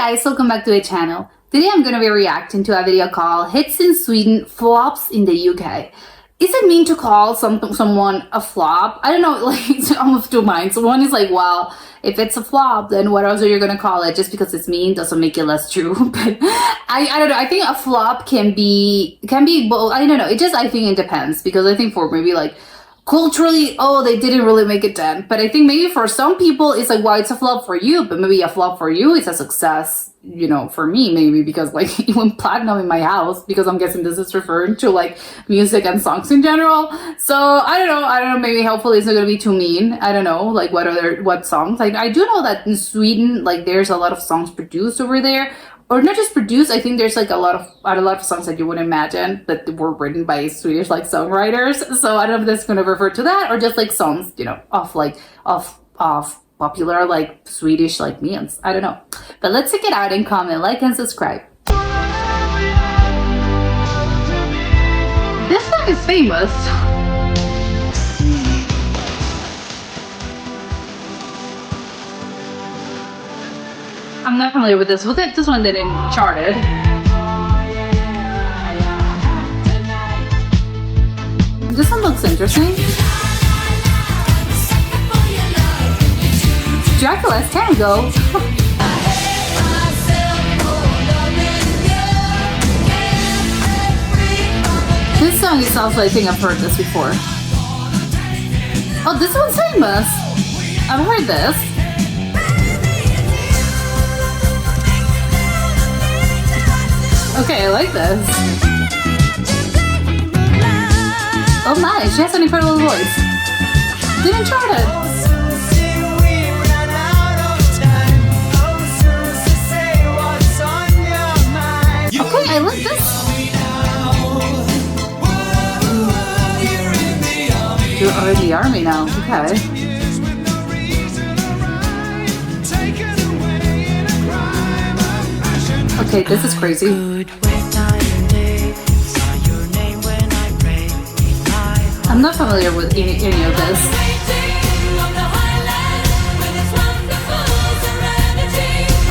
guys, welcome back to the channel. Today I'm gonna be reacting to a video called Hits in Sweden, Flops in the UK. Is it mean to call someone a flop? I don't know, like, it's almost two minds. One is like, well, if it's a flop, then what else are you gonna call it? Just because it's mean doesn't make it less true. But I don't know, I think a flop can be both. I don't know, I think it depends, because I think for maybe like culturally, oh, they didn't really make it then. But I think maybe for some people, it's like, well, it's a flop for you, but maybe a flop for you is a success, you know, for me, maybe, because like it went platinum in my house, because I'm guessing this is referring to like music and songs in general. So I don't know, maybe hopefully it's not gonna be too mean. I don't know, like what songs. Like I do know that in Sweden, like there's a lot of songs produced over there. Or not just produced, I think there's like a lot of songs that you wouldn't imagine that were written by Swedish like songwriters. So I don't know if that's gonna refer to that or just like songs, you know, of popular like Swedish like memes. I don't know. But let's check it out and comment, like, and subscribe. This song is famous. I'm not familiar with this. This one didn't charted. This one looks interesting. Dracula's Tango. This song is also, I think I've heard this before. Oh, this one's famous. I've heard this. Okay, I like this. Oh my, she has an incredible voice. Didn't chart it. Okay, I like this. You're in the army now, okay. Okay, this is crazy. I'm not familiar with any of this.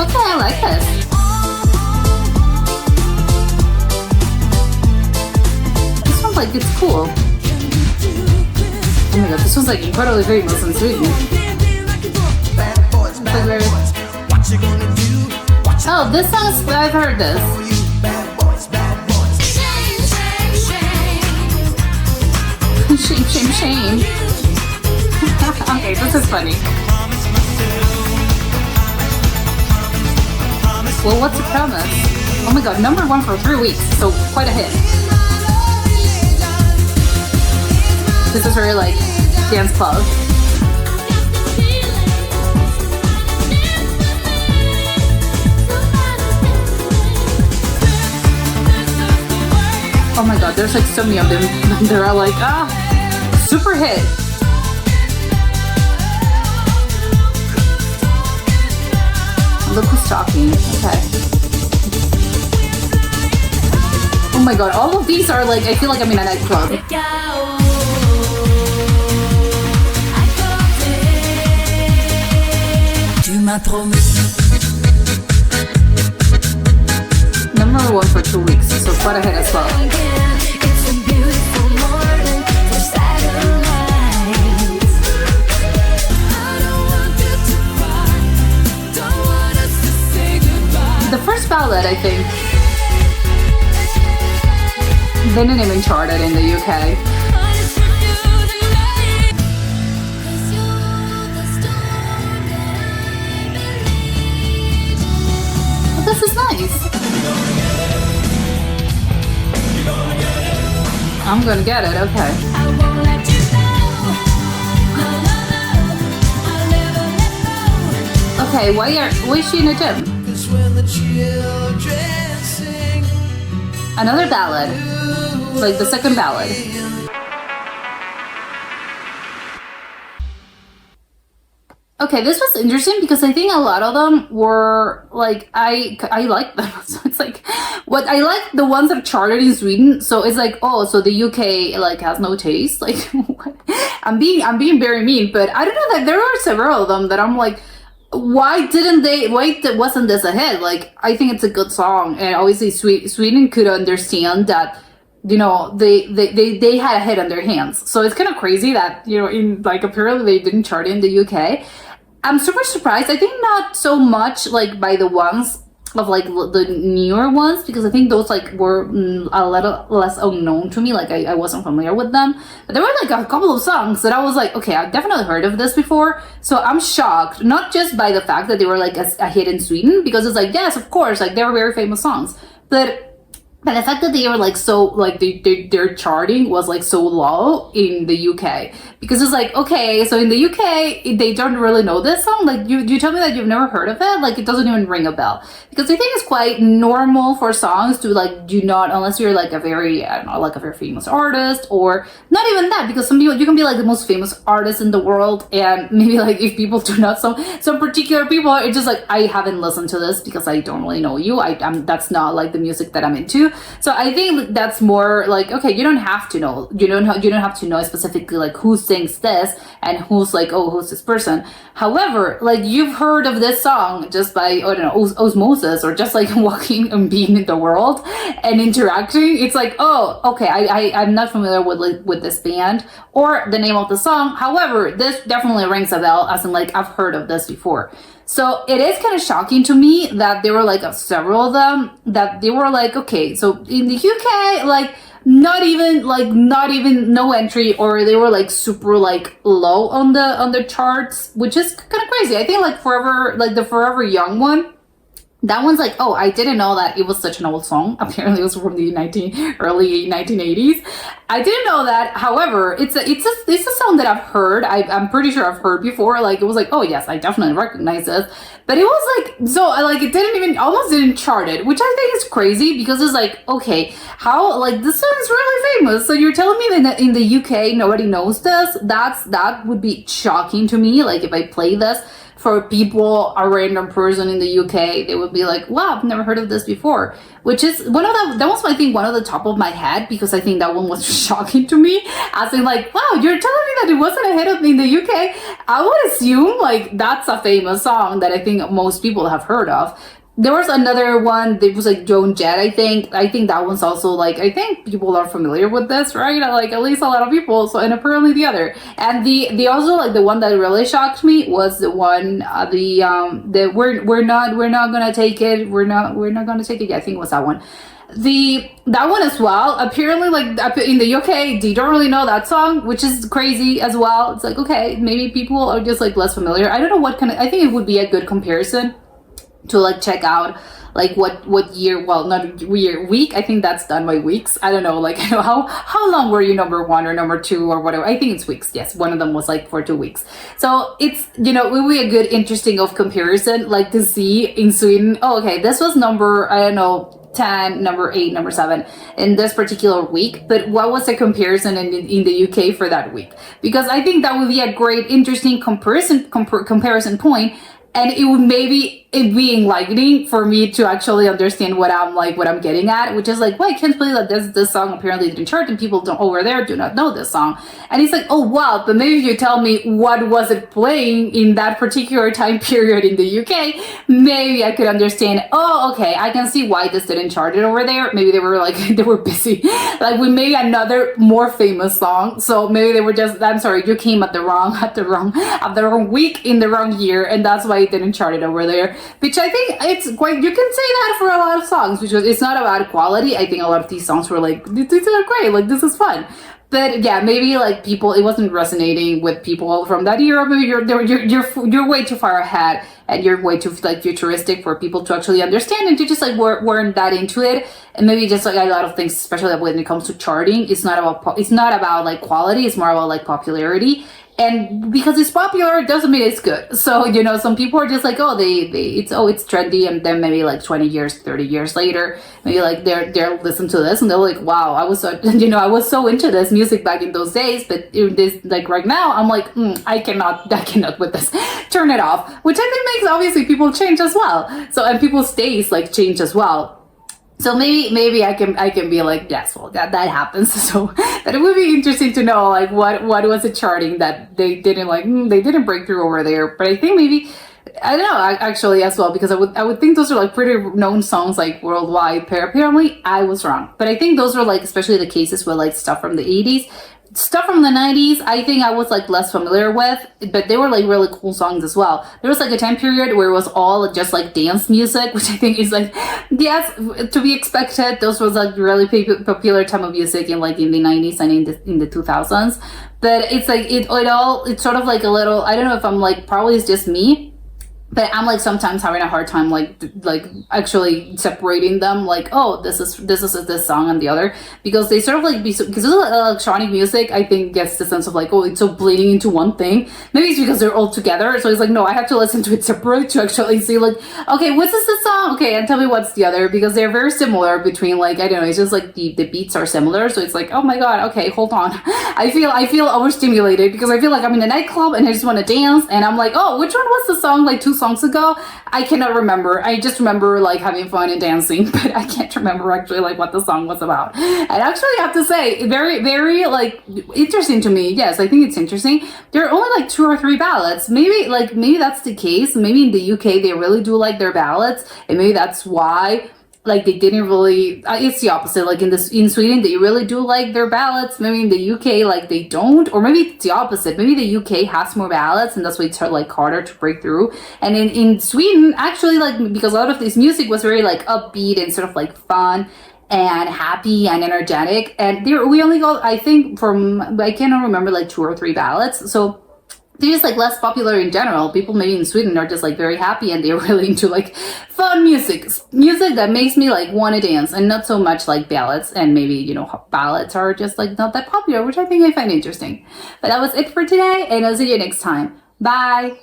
Okay, I like this. This one's like, it's cool. Oh my god, this one's like incredibly famous in Sweden. Oh, this song, I've heard this. Shame, shame, shame. Okay, this is funny. Well, what's the promise? Oh my god, #1 for 3 weeks, so quite a hit. This is very like dance club. Oh my god, there's like so many of them. They're all like, super hit. Look who's talking. Okay. Oh my god, all of these are like, I feel like I'm in a nightclub. #1 for 2 weeks, so quite a hit as well. The first ballad, I think, didn't even chart it in the UK. But this is nice. I'm gonna get it, okay. Okay, why is she in a gym? Another ballad, like the second ballad. Okay, this was interesting because I think a lot of them were like, I like them. So it's like, what I like the ones that charted in Sweden. So it's like, oh, so the UK like has no taste. Like, I'm being very mean, but I don't know, that there are several of them that I'm like, wasn't this a hit? Like, I think it's a good song, and obviously Sweden could understand that, they had a hit on their hands. So it's kind of crazy that, in like, apparently they didn't chart in the UK. I'm super surprised. I think not so much like by the ones of like the newer ones, because I think those like were a little less unknown to me. Like I wasn't familiar with them, but there were like a couple of songs that I was like, okay, I've definitely heard of this before. So I'm shocked, not just by the fact that they were like a hit in Sweden, because it's like, yes, of course, like they were very famous songs, but the fact that they were like so like their charting was like so low in the UK, because it's like, okay, so in the UK they don't really know this song. Like you tell me that you've never heard of it, like it doesn't even ring a bell, because I think it's quite normal for songs to like do not, unless you're like a very, I don't know, like a very famous artist, or not even that, because some people, you can be like the most famous artist in the world, and maybe like if people do not, some particular people, it's just like, I haven't listened to this because I don't really know you. I'm that's not like the music that I'm into. So I think that's more like, okay, you don't have to know. You don't have to know specifically like who sings this and who's like, oh, who's this person. However, like you've heard of this song just by, I don't know, osmosis, or just like walking and being in the world and interacting. It's like, oh, okay, I'm not familiar with this band or the name of the song. However, this definitely rings a bell, as in like I've heard of this before. So it is kind of shocking to me that there were like several of them that they were like, okay, so in the UK, like not even no entry, or they were like super like low on the charts, which is kind of crazy. I think like Forever, like the Forever Young one, that one's like, oh, I didn't know that it was such an old song. Apparently it was from the early 1980s. I didn't know that. However, it's a song that I've heard. I'm pretty sure I've heard before. Like it was like, oh yes, I definitely recognize this. But it was like, so like it almost didn't chart it, which I think is crazy, because it's like, okay, how, like this song is really famous. So you're telling me that in the UK nobody knows this? That would be shocking to me. Like if I play this for people, a random person in the UK, they would be like, wow, I've never heard of this before. Which is that was, I think, one of the top of my head, because I think that one was shocking to me. As in like, wow, you're telling me that it wasn't a hit in the UK? I would assume like that's a famous song that I think most people have heard of. There was another one that was like Joan Jett, I think. I think that one's also like, I think people are familiar with this, right? Like at least a lot of people. So, and apparently the other. And the also like the one that really shocked me was the one, the we're not gonna take it. We're not gonna take it. I think it was that one. That one as well, apparently like in the UK they don't really know that song, which is crazy as well. It's like, okay, maybe people are just like less familiar. I don't know what kind of, I think it would be a good comparison to like check out like what year, well, not year, week. I think that's done by weeks. I don't know, like how long were you number one or number two or whatever. I think it's weeks. Yes, one of them was like for 2 weeks. So it's, it would be a good interesting of comparison, like to see in Sweden, oh, okay, this was number, I don't know, 10, number 8, number 7 in this particular week, but what was the comparison in the UK for that week? Because I think that would be a great interesting comparison point, and it would maybe it be enlightening for me to actually understand what I'm getting at, which is like, well, I can't believe that this song apparently didn't chart and people over there do not know this song. And it's like, oh wow, but maybe if you tell me what was it playing in that particular time period in the UK, maybe I could understand, oh, okay, I can see why this didn't chart it over there. Maybe they were like, they were busy. Like we made another more famous song. So maybe they were just, I'm sorry, you came at the wrong week in the wrong year, and that's why it didn't chart it over there. Which I think it's quite, you can say that for a lot of songs, because it's not about quality. I think a lot of these songs were like, these are great, like this is fun. But yeah, maybe like people, it wasn't resonating with people from that era. Maybe you're way too far ahead, and you're way too like futuristic for people to actually understand, and to just like weren't that into it. And maybe just like a lot of things, especially when it comes to charting, it's not about like quality. It's more about like popularity. And because it's popular, it doesn't mean it's good. So, some people are just like, oh, it's trendy. And then maybe like 20 years, 30 years later, maybe like they're listen to this and they're like, wow, I was so into this music back in those days. But in this, like right now, I'm like, I cannot with this. Turn it off, which I think makes obviously people change as well. So, and people's tastes like change as well. So maybe I can be like, yes, well, that happens. So that it would be interesting to know like what was it charting that they didn't break through over there. But I think maybe I don't know, actually, as well, because I would think those are like pretty known songs like worldwide. Apparently, I was wrong. But I think those are like especially the cases with like stuff from the 80s. Stuff from the 90s, I think I was like less familiar with, but they were like really cool songs as well. There was like a time period where it was all just like dance music, which I think is like, yes, to be expected. Those was like really popular time of music in the 90s and in the 2000s. But it's like it's sort of like a little, I don't know if I'm like, probably it's just me, but I'm like sometimes having a hard time like actually separating them, like, oh, this song and the other, because they sort of like because of electronic music, I think gets the sense of like, oh, it's so bleeding into one thing. Maybe it's because they're all together, so it's like, no, I have to listen to it separate to actually see like, okay, what's this song, okay, and tell me what's the other, because they're very similar between, like, I don't know, it's just like the beats are similar, so it's like, oh my god, okay, hold on. I feel overstimulated because I feel like I'm in a nightclub and I just want to dance, and I'm like, oh, which one was the song like 2 songs ago? I cannot remember. I just remember like having fun and dancing, but I can't remember actually like what the song was about. And actually, I have to say, very, very like interesting to me. Yes, I think it's interesting. There are only like 2 or 3 ballads. Maybe that's the case. Maybe in the UK they really do like their ballads, and maybe that's why like they didn't really, it's the opposite, like in Sweden they really do like their ballads. Maybe in the UK like they don't, or maybe it's the opposite. Maybe the UK has more ballads and that's why it's like harder to break through. And in Sweden, actually, like, because a lot of this music was very like upbeat and sort of like fun and happy and energetic, and there we only got, I think, I cannot remember, like 2 or 3 ballads. So they're just like less popular in general. People maybe in Sweden are just like very happy and they're really into like fun music that makes me like want to dance, and not so much like ballads. And maybe, ballads are just like not that popular, which I think I find interesting. But that was it for today, and I'll see you next time. Bye.